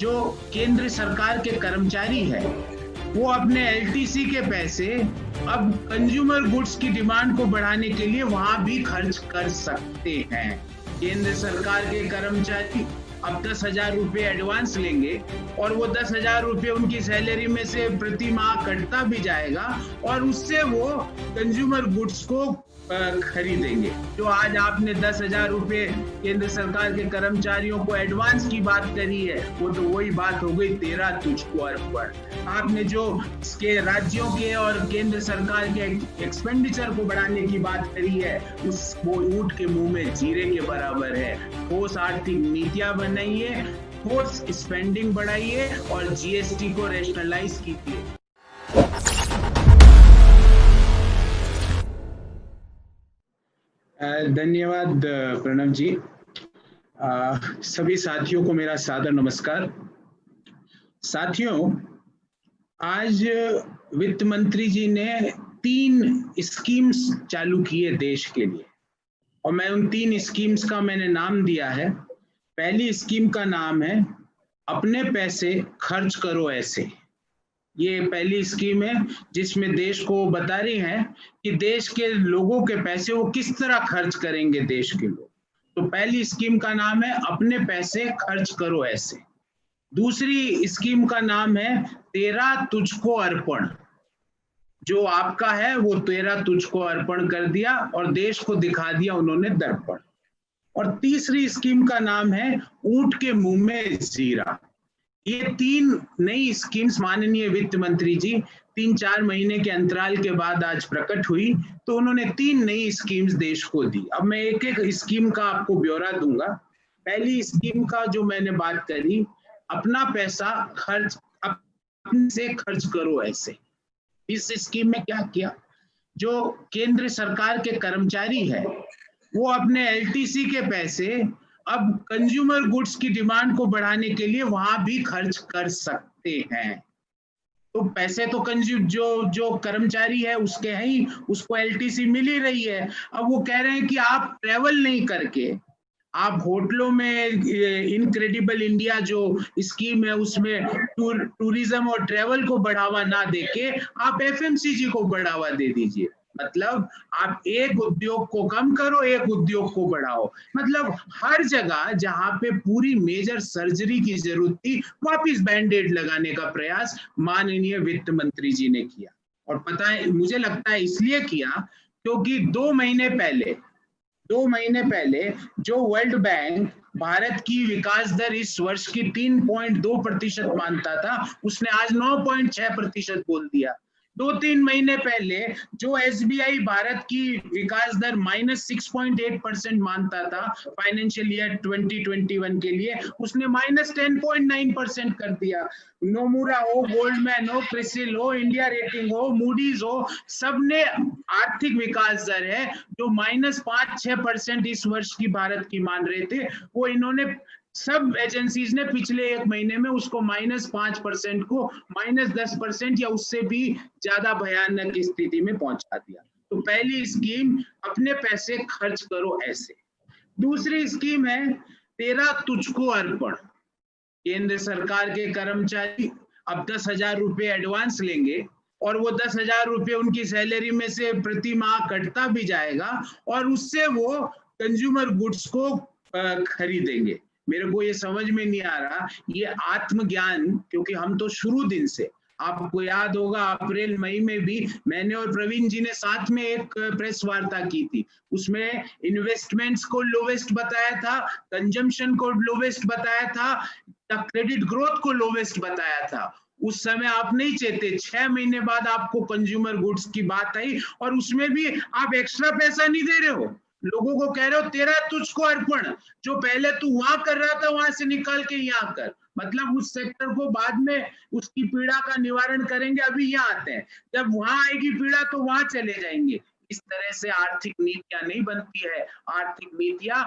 जो केंद्र सरकार के कर्मचारी है वो अपने एलटीसी के पैसे अब कंज्यूमर गुड्स की डिमांड को बढ़ाने के लिए वहां भी खर्च कर सकते हैं। केंद्र सरकार के कर्मचारी अब 10,000 रुपये एडवांस लेंगे और वो 10,000 रुपये उनकी सैलरी में से प्रति माह कटता भी जाएगा और उससे वो कंज्यूमर गुड्स को खरीदेंगे। जो आज आपने 10,000 रुपये केंद्र सरकार के कर्मचारियों को एडवांस की बात करी है, वो तो वही बात हो गई 13 तुझको अर्पण। आपने जो इसके राज्यों के और केंद्र सरकार के एक्सपेंडिचर को बढ़ाने की बात करी है, उस वो ऊंट के मुंह में जीरे के बराबर है। ठोस आर्थिक नीतियां बनाइए, ठोस स्पेंडिंग बढ़ाइए और जीएसटी को रैशनलाइज कीजिए। धन्यवाद प्रणव जी। सभी साथियों को मेरा सादर नमस्कार। साथियों, आज वित्त मंत्री जी ने 3 स्कीम्स चालू की है देश के लिए और मैं उन 3 स्कीम्स का मैंने नाम दिया है। पहली स्कीम का नाम है अपने पैसे खर्च करो ऐसे। ये पहली स्कीम है जिसमें देश को बता रही है कि देश के लोगों के पैसे वो किस तरह खर्च करेंगे देश के लोग। तो पहली स्कीम का नाम है अपने पैसे खर्च करो ऐसे। दूसरी स्कीम का नाम है 13 तुझको अर्पण। जो आपका है वो 13 तुझको अर्पण कर दिया और देश को दिखा दिया उन्होंने दर्पण। और तीसरी स्कीम का नाम है ऊंट के मुंह में जीरा। ये 3 नई स्कीम्स माननीय वित्त मंत्री जी 3-4 महीने के अंतराल के बाद आज प्रकट हुई, तो उन्होंने 3 नई स्कीम्स देश को दी। अब मैं एक एक स्कीम का आपको ब्यौरा दूंगा। पहली स्कीम का जो मैंने बात करी, अपना पैसा खर्च अपने से खर्च करो ऐसे। इस स्कीम में क्या किया, जो केंद्र सरकार के कर्मचारी है वो अपने एलटीसी के पैसे अब कंज्यूमर गुड्स की डिमांड को बढ़ाने के लिए वहां भी खर्च कर सकते हैं। तो पैसे तो जो कर्मचारी है उसके हैं ही, उसको एलटीसी मिल ही रही है। अब वो कह रहे हैं कि आप ट्रेवल नहीं करके, आप होटलों में इनक्रेडिबल इंडिया जो स्कीम है उसमें टूरिज्म और ट्रेवल को बढ़ावा ना देके आप एफएमसीजी को बढ़ावा दे दीजिए। मतलब आप एक उद्योग को कम करो, एक उद्योग को बढ़ाओ। मतलब हर जगह जहां पे पूरी मेजर सर्जरी की जरूरत थी, वापिस बैंडेड लगाने का प्रयास माननीय वित्त मंत्री जी ने किया। और पता है, मुझे लगता है इसलिए किया क्योंकि 2 महीने पहले जो वर्ल्ड बैंक भारत की विकास दर इस वर्ष की 3.2% मानता था, उसने आज 9.6% बोल दिया। 2-3 महीने पहले जो एसबीआई भारत की विकास दर -6.8% मानता था फाइनेंशियल ईयर 2021 के लिए, उसने -10.9% कर दिया। नोमुरा हो, गोल्डमैन हो, क्रिसिल हो, इंडिया रेटिंग हो, मूडीज हो, सबने आर्थिक विकास दर है जो -5-6% इस वर्ष की भारत की मान रहे थे, वो इन्होंने सब एजेंसीज ने पिछले 1 महीने में उसको -5% को -10% या उससे भी ज्यादा भयानक स्थिति में पहुंचा दिया। तो पहली स्कीम अपने पैसे खर्च करो ऐसे। दूसरी स्कीम है 13 तुझको अर्पण। केंद्र सरकार के कर्मचारी अब 10,000 रुपये एडवांस लेंगे और वो 10,000 रुपये उनकी सैलरी में से प्रति माह कटता भी जाएगा और उससे वो कंज्यूमर गुड्स को खरीदेंगे। मेरे को ये समझ में नहीं आ रहा, ये आत्मज्ञान, क्योंकि हम तो शुरू दिन से, आपको याद होगा अप्रैल मई में भी मैंने और प्रवीण जी ने साथ में एक प्रेस वार्ता की थी, उसमें इन्वेस्टमेंट्स को लोवेस्ट बताया था, कंजम्पशन को लोवेस्ट बताया था, क्रेडिट ग्रोथ को लोवेस्ट बताया था। उस समय आप नहीं चेते, 6 महीने बाद आपको कंज्यूमर गुड्स की बात आई और उसमें भी आप एक्स्ट्रा पैसा नहीं दे रहे हो, लोगों को कह रहे हो 13 तुझको अर्पण, जो पहले तू वहां कर रहा था वहां से निकाल के यहाँ कर। मतलब उस सेक्टर को बाद में उसकी पीड़ा का निवारण करेंगे, अभी यहाँ आते हैं, जब वहां आएगी पीड़ा तो वहां चले जाएंगे। इस तरह से आर्थिक नीतियां नहीं बनती है। आर्थिक नीतियां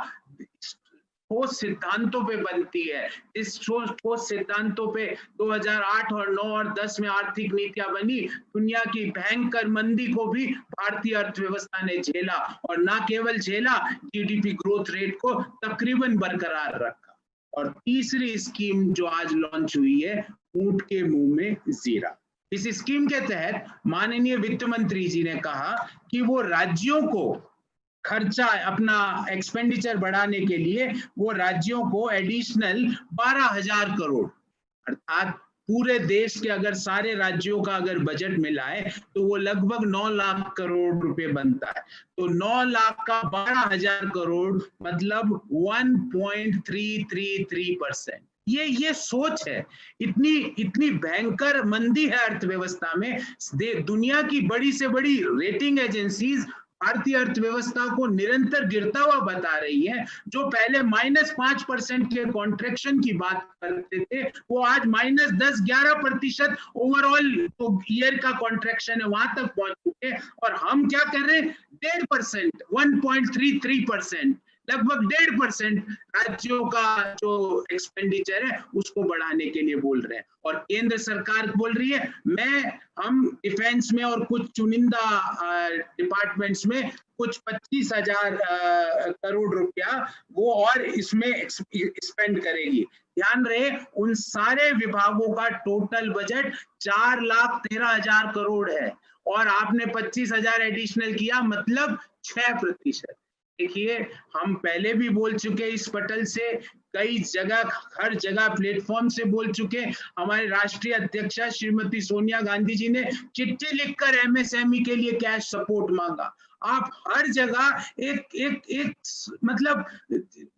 ठोस सिद्धांतों पे बनती है। इस ठोस सिद्धांतों पे 2008 और 9 और 10 में आर्थिक नीतियां बनी। दुनिया की भयंकर मंदी को भी भारतीय अर्थव्यवस्था ने झेला और ना केवल झेला, जीडीपी ग्रोथ रेट को तकरीबन बरकरार रखा। और तीसरी स्कीम जो आज लॉन्च हुई है, ऊंट के मुंह में जीरा। इस स्कीम के तहत माननीय वित्त मंत्री जी ने कहा कि वो राज्यों को खर्चा, अपना एक्सपेंडिचर बढ़ाने के लिए वो राज्यों को एडिशनल 12,000 करोड़, अर्थात पूरे देश के अगर सारे राज्यों का अगर बजट मिलाए तो वो लगभग 9 लाख करोड़ रुपए बनता है। तो 9 लाख का 12,000 करोड़ मतलब 1.333%। ये सोच है। इतनी भयंकर मंदी है अर्थव्यवस्था में। दुनिया की बड़ी से बड़ी रेटिंग एजेंसीज भारतीय अर्थव्यवस्था को निरंतर गिरता हुआ बता रही है। जो पहले -5% के कॉन्ट्रैक्शन की बात करते थे, वो आज -10-11% ओवरऑल ईयर का कॉन्ट्रैक्शन है, वहां तक पहुंच चुके। और हम क्या कर रहे हैं? 1.5%, 1.33%, लगभग 1.5% राज्यों का जो एक्सपेंडिचर है उसको बढ़ाने के लिए बोल रहे हैं। और केंद्र सरकार बोल रही है हम डिफेंस में और कुछ चुनिंदा डिपार्टमेंट्स में कुछ 25,000 करोड़ रुपया वो और इसमें स्पेंड करेगी। ध्यान रहे, उन सारे विभागों का टोटल बजट 4,13,000 करोड़ है और आपने 25,000 एडिशनल किया, मतलब 6%। देखिए, हम पहले भी बोल चुके इस पटल से, कई जगह, हर जगह प्लेटफॉर्म से बोल चुके। हमारे राष्ट्रीय अध्यक्षा श्रीमती सोनिया गांधी जी ने चिट्ठी लिखकर एमएसएमई के लिए कैश सपोर्ट मांगा। आप हर जगह एक मतलब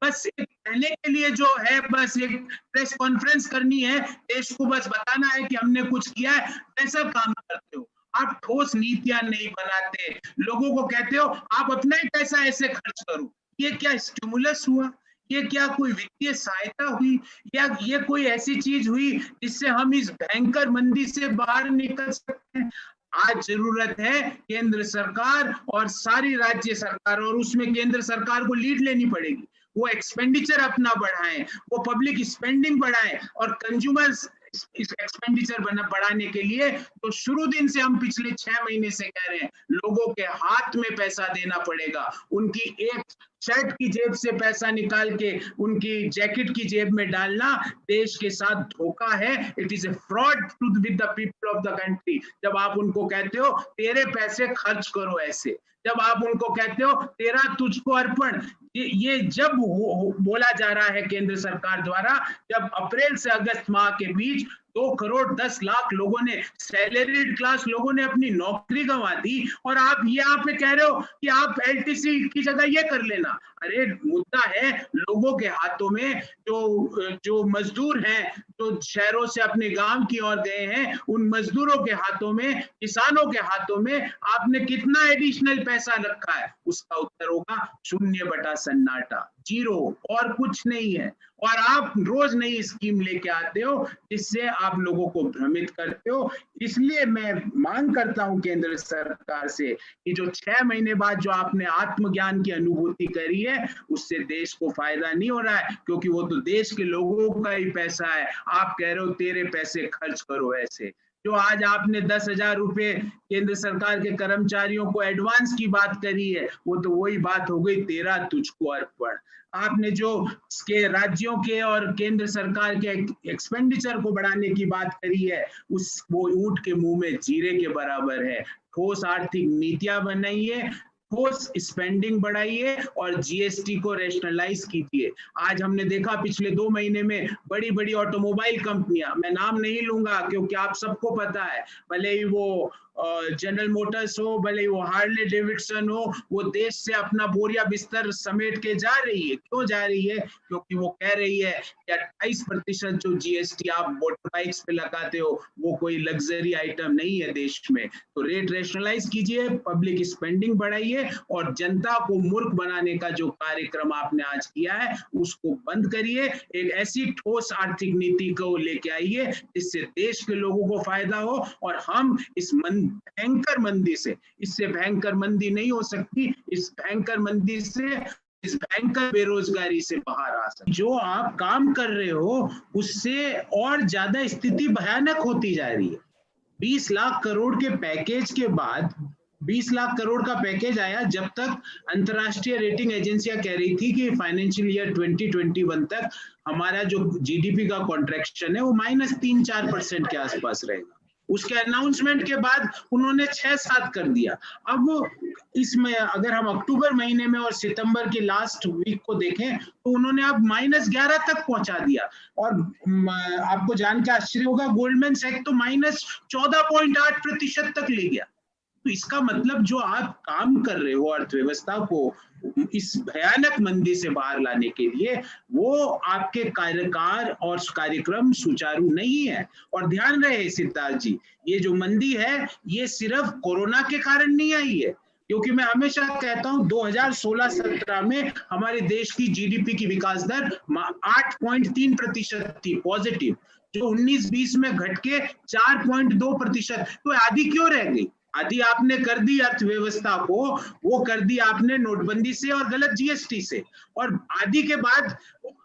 बस एक कहने के लिए जो है, बस एक प्रेस कॉन्फ्रेंस करनी है, देश को बस बताना है कि हमने कुछ किया है, ऐसा काम करते हो। आप ठोस नीतियां नहीं बनाते, लोगों को कहते हो आप अपना ही पैसा ऐसे खर्च करो। ये क्या स्टिमुलस हुआ? ये क्या कोई वित्तीय सहायता हुई? या ये कोई ऐसी चीज हुई जिससे हम इस भयंकर मंदी से बाहर निकल सकते हैं? आज जरूरत है केंद्र सरकार और सारी राज्य सरकार, और उसमें केंद्र सरकार को लीड लेनी पड़ेगी। वो एक्सपेंडिचर अपना बढ़ाएं, वो पब्लिक स्पेंडिंग बढ़ाएं और कंज्यूमर्स इस एक्सपेंडिचर बढ़ाने के लिए तो शुरू दिन से हम पिछले 6 महीने से कह रहे हैं, लोगों के हाथ में पैसा देना पड़ेगा। उनकी एक शर्ट की जेब से पैसा निकाल के उनकी जैकेट की जेब में डालना देश के साथ धोखा है। It is a fraud to with the people of the country. जब आप उनको कहते हो तेरे पैसे खर्च करो ऐसे, जब आप उनको कहते हो तेरा तुझको अर्पण, ये जब बोला जा रहा है केंद्र सरकार द्वारा, जब अप्रैल से अगस्त माह के बीच 2,10,00,000 लोगों ने, सैलरीड क्लास लोगों ने अपनी नौकरी गंवा दी, और आप यहाँ पे कह रहे हो कि आप एलटीसी की जगह ये कर लेना। अरे मुद्दा है लोगों के हाथों में, जो मजदूर हैं, जो शहरों से अपने गांव की ओर गए हैं, उन मजदूरों के हाथों में, किसानों के हाथों में आपने कितना एडिशनल पैसा रखा है? उसका उत्तर होगा 0/सन्नाटा, 0, और कुछ नहीं है। और आप रोज नई स्कीम लेके आते हो जिससे आप लोगों को भ्रमित करते हो। इसलिए मैं मांग करता हूं केंद्र सरकार से कि जो 6 महीने बाद जो आपने आत्मज्ञान की अनुभूति करी है, उससे देश को फायदा नहीं हो रहा है, क्योंकि वो तो देश के लोगों का ही पैसा है। आप कह रहे हो तेरे पैसे खर्च करो ऐसे। जो आज आपने 10,000 रुपए केंद्र सरकार के कर्मचारियों को एडवांस की बात करी है, वो तो वही बात हो गई, तेरा तुझको अर्पण। आपने जो के राज्यों के और केंद्र सरकार के एक्सपेंडिचर को बढ़ाने की बात करी है, वो ऊंट के मुंह में जीरे के बराबर है। ठोस आर्थिक नीतियां बनाइए, ठोस स्पेंडिंग बढ़ाइए और जीएसटी को रैशनलाइज कीजिए। आज हमने देखा पिछले 2 महीने में बड़ी बड़ी ऑटोमोबाइल कंपनियां, मैं नाम नहीं लूंगा क्योंकि आप सबको पता है, भले ही वो जनरल मोटर्स हो, भले ही वो हार्ले डेविडसन हो, वो देश से अपना बोरिया बिस्तर समेट के जा रही है। क्यों जा रही है? क्योंकि वो कह रही है कि 28% जो जीएसटी आप मोटर बाइक्स पे लगाते हो वो कोई लग्जरी आइटम नहीं है देश में। तो रेट रैशनलाइज कीजिए, पब्लिक स्पेंडिंग बढ़ाइए और जनता को मूर्ख बनाने का जो कार्यक्रम आपने आज किया है उसको बंद करिए। एक ऐसी ठोस आर्थिक नीति को लेके आइए जिससे देश के लोगों को फायदा हो और हम इस भयंकर मंदी से, इससे भयंकर मंदी नहीं हो सकती, इस भयंकर मंदी से, इस भयंकर बेरोजगारी से बाहर आ सकते। जो आप काम कर रहे हो उससे और ज्यादा स्थिति भयानक होती जा रही है। 20 लाख करोड़ के पैकेज के बाद 20 लाख करोड़ का पैकेज आया जब तक अंतर्राष्ट्रीय रेटिंग एजेंसियां कह रही थी कि फाइनेंशियल ईयर 2021 तक हमारा जो जीडीपी का कॉन्ट्रैक्शन है वो -3-4% के आसपास रहेगा। उसके अनाउंसमेंट के बाद उन्होंने 6-7 कर दिया। अब इसमें अगर हम अक्टूबर महीने में और सितंबर के लास्ट वीक को देखें तो उन्होंने अब -11 तक पहुंचा दिया। और आपको जान के आश्चर्य होगा, गोल्डमैन सैक्स तो -14.8% तक ले गया। तो इसका मतलब जो आप काम कर रहे हो अर्थव्यवस्था को इस भयानक मंदी से बाहर लाने के लिए, वो आपके कार्यकाल और कार्यक्रम सुचारू नहीं है। और ध्यान रहे सिद्धार्थ जी, ये जो मंदी है ये सिर्फ कोरोना के कारण नहीं आई है, क्योंकि मैं हमेशा कहता हूं 2016-17 में हमारे देश की जीडीपी की विकास दर 8.3% थी पॉजिटिव, जो 19-20 में घट के 4.2%। तो आधी क्यों रह गई? आधी आपने कर दी अर्थव्यवस्था को, वो कर दी आपने नोटबंदी से और गलत जीएसटी से, और आधी के बाद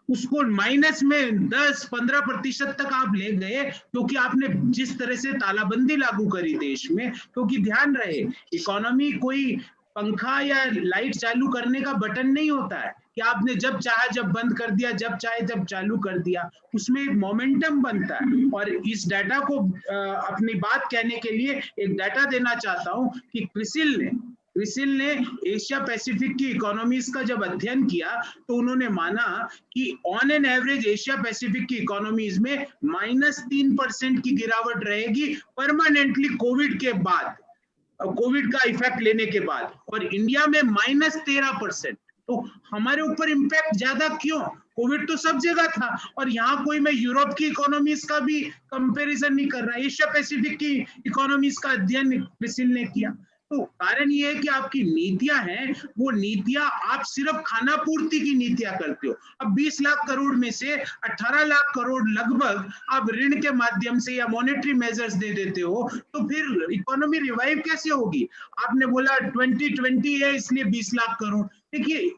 उसको माइनस में 10-15% तक आप ले गए, क्योंकि आपने जिस तरह से तालाबंदी लागू करी देश में। क्योंकि ध्यान रहे, इकोनॉमी कोई पंखा या लाइट चालू करने का बटन नहीं होता है कि आपने जब चाहा जब बंद कर दिया, जब चाहे जब चालू कर दिया। उसमें एक मोमेंटम बनता है। और इस डाटा को अपनी बात कहने के लिए एक डाटा देना चाहता हूं कि क्रिसिल ने एशिया पैसिफिक की इकोनॉमीज का जब अध्ययन किया तो उन्होंने माना कि on an average Asia Pacific की इकोनॉमीज में -3% की गिरावट रहेगी परमानेंटली कोविड के बाद, कोविड का इफेक्ट लेने के बाद, और इंडिया में -13%। तो हमारे ऊपर इम्पैक्ट ज्यादा क्यों? कोविड तो सब जगह था। और यहाँ कोई मैं यूरोप की इकोनॉमीज का भी कंपैरिजन नहीं कर रहा, एशिया पैसिफिक की इकोनॉमीज का अध्ययन क्रिसिल ने किया। तो कारण ये है कि आपकी नीतियां हैं, वो नीतियां आप सिर्फ खाना पूर्ति की नीतियां करते हो। अब 20 लाख करोड़ में से 18 लाख करोड़ लगभग आप ऋण के माध्यम से या मॉनेटरी मेजर्स दे देते हो, तो फिर इकोनॉमी रिवाइव कैसे होगी? आपने बोला 2020 है इसलिए 20 लाख करोड़। देखिए,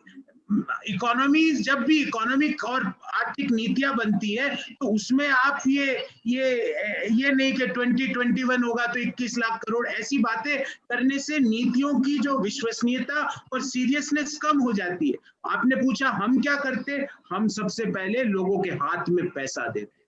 इकोनॉमी, जब भी इकोनॉमिक और आर्थिक नीतियां बनती है तो उसमें आप ये नहीं कि 2021 होगा तो 21 लाख करोड़, ऐसी बातें करने से नीतियों की जो विश्वसनीयता और सीरियसनेस कम हो जाती है। आपने पूछा हम क्या करते? हम सबसे पहले लोगों के हाथ में पैसा देते।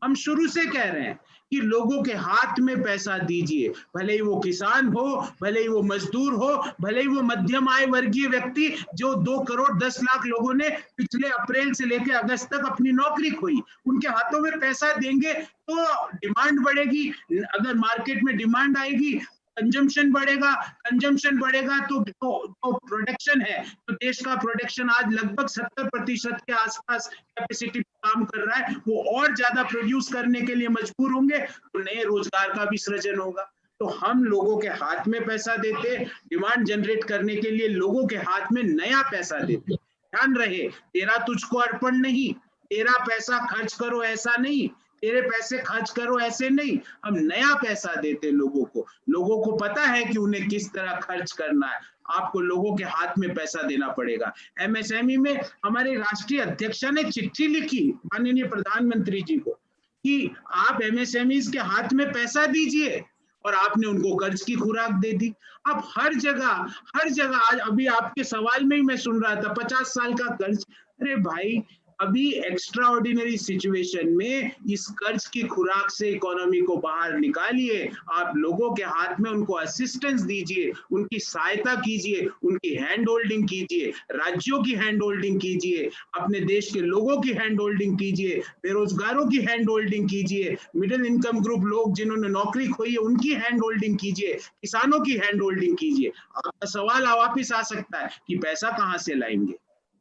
हम शुरू से कह रहे हैं कि लोगों के हाथ में पैसा दीजिए, भले ही वो किसान हो, भले ही वो मजदूर हो, भले ही वो मध्यम आय वर्गीय व्यक्ति, जो 2 करोड़ 10 लाख लोगों ने पिछले अप्रैल से लेकर अगस्त तक अपनी नौकरी खोई, उनके हाथों में पैसा देंगे तो डिमांड बढ़ेगी। अगर मार्केट में डिमांड आएगी, कंजम्पशन बढ़ेगा तो प्रोडक्शन है, तो देश का प्रोडक्शन आज लगभग 70% के आसपास कैपेसिटी काम कर रहा है, वो और ज्यादा प्रोड्यूस करने के लिए मजबूर होंगे, तो नए रोजगार का भी सृजन होगा। तो हम लोगों के हाथ में पैसा देते, डिमांड जनरेट करने के लिए लोगों के हाथ में नया पैसा देते। ध्यान रहे, तेरा तुझको अर्पण नहीं, तेरा पैसा खर्च करो ऐसा नहीं, तेरे पैसे खर्च करो ऐसे नहीं, हम नया पैसा देते लोगों को। लोगों को पता है कि उन्हें किस तरह खर्च करना है, आपको लोगों के हाथ में पैसा देना पड़ेगा। एमएसएमई में हमारे राष्ट्रीय अध्यक्ष ने चिट्ठी लिखी माननीय प्रधानमंत्री जी को कि आप एमएसएमई के हाथ में पैसा दीजिए, और आपने उनको कर्ज की खुराक दे दी। अब हर जगह आज अभी आपके सवाल में ही मैं सुन रहा था 50 साल का कर्ज। अरे भाई, अभी एक्स्ट्रा ऑर्डिनरी सिचुएशन में इस कर्ज की खुराक से इकोनॉमी को बाहर निकालिए, आप लोगों के हाथ में उनको असिस्टेंस दीजिए, उनकी सहायता कीजिए, उनकी हैंड होल्डिंग कीजिए, राज्यों की हैंड होल्डिंग कीजिए, अपने देश के लोगों की हैंड होल्डिंग कीजिए, बेरोजगारों की हैंड होल्डिंग कीजिए, मिडिल इनकम ग्रुप लोग जिन्होंने नौकरी खोई है उनकी हैंड होल्डिंग कीजिए, किसानों की हैंड होल्डिंग कीजिए। आपका सवाल वापिस आ सकता है कि पैसा कहां से लाएंगे।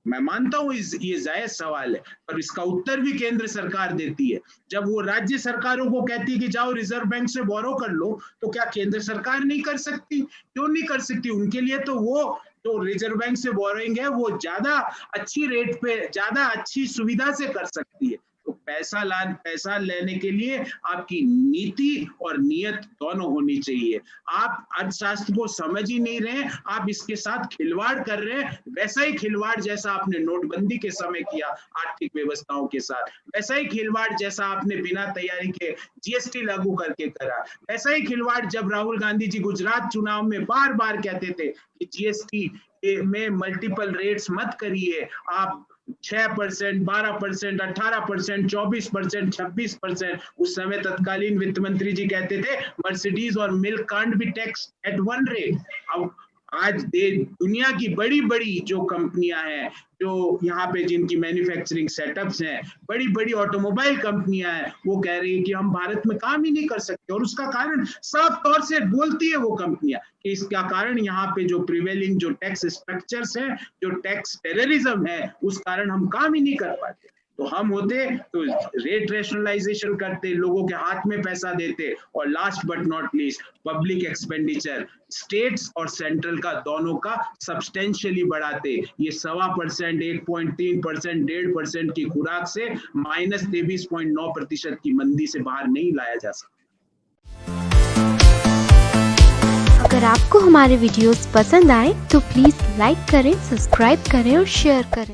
मैं मानता हूं ये जायज सवाल है, पर इसका उत्तर भी केंद्र सरकार देती है। जब वो राज्य सरकारों को कहती है कि जाओ रिजर्व बैंक से बोरो कर लो, तो क्या केंद्र सरकार नहीं कर सकती? क्यों नहीं कर सकती? उनके लिए तो वो जो रिजर्व बैंक से बोरोइंग है वो ज्यादा अच्छी रेट पे, ज्यादा अच्छी सुविधा से कर सकती है। तो पैसा लेने के लिए आपकी नीति और नियत दोनों होनी चाहिए। आप अर्थशास्त्र को समझ ही नहीं रहे, आप इसके साथ खिलवाड़ कर रहे हैं, वैसा ही खिलवाड़ जैसा आपने नोटबंदी के समय किया आर्थिक व्यवस्थाओं के साथ, वैसा ही खिलवाड़ जैसा आपने बिना तैयारी के जीएसटी लागू करके करा, वैसा ही खिलवाड़ जब राहुल गांधी जी गुजरात चुनाव में बार बार कहते थे कि जीएसटी में मल्टीपल रेट्स मत करिए, आप 6%, 12%, 18%, 24%, 26%, उस समय तत्कालीन वित्त मंत्री जी कहते थे मर्सिडीज और milk can't be tax at one rate. अब आज दुनिया की बड़ी बड़ी जो कंपनियां हैं, जो यहाँ पे जिनकी मैन्युफैक्चरिंग सेटअप्स हैं, बड़ी बड़ी ऑटोमोबाइल कंपनियां हैं, वो कह रही है कि हम भारत में काम ही नहीं कर सकते। और उसका कारण साफ तौर से बोलती है वो कंपनियां कि इसका कारण यहाँ पे जो प्रिवेलिंग जो टैक्स स्ट्रक्चर्स हैं, जो टैक्स टेररिज्म है, उस कारण हम काम ही नहीं कर पाते। तो हम होते तो रेट रैशनलाइजेशन करते, लोगों के हाथ में पैसा देते, और last but not least public expenditure states और सेंट्रल का दोनों का सब्सटेंशियली बढ़ाते। ये 1.25%, 1.3%, 1.5% की खुराक से -23.9% की मंदी से बाहर नहीं लाया जा सकता। अगर आपको हमारे वीडियोस पसंद आए तो प्लीज लाइक करें, सब्सक्राइब करें और शेयर करें।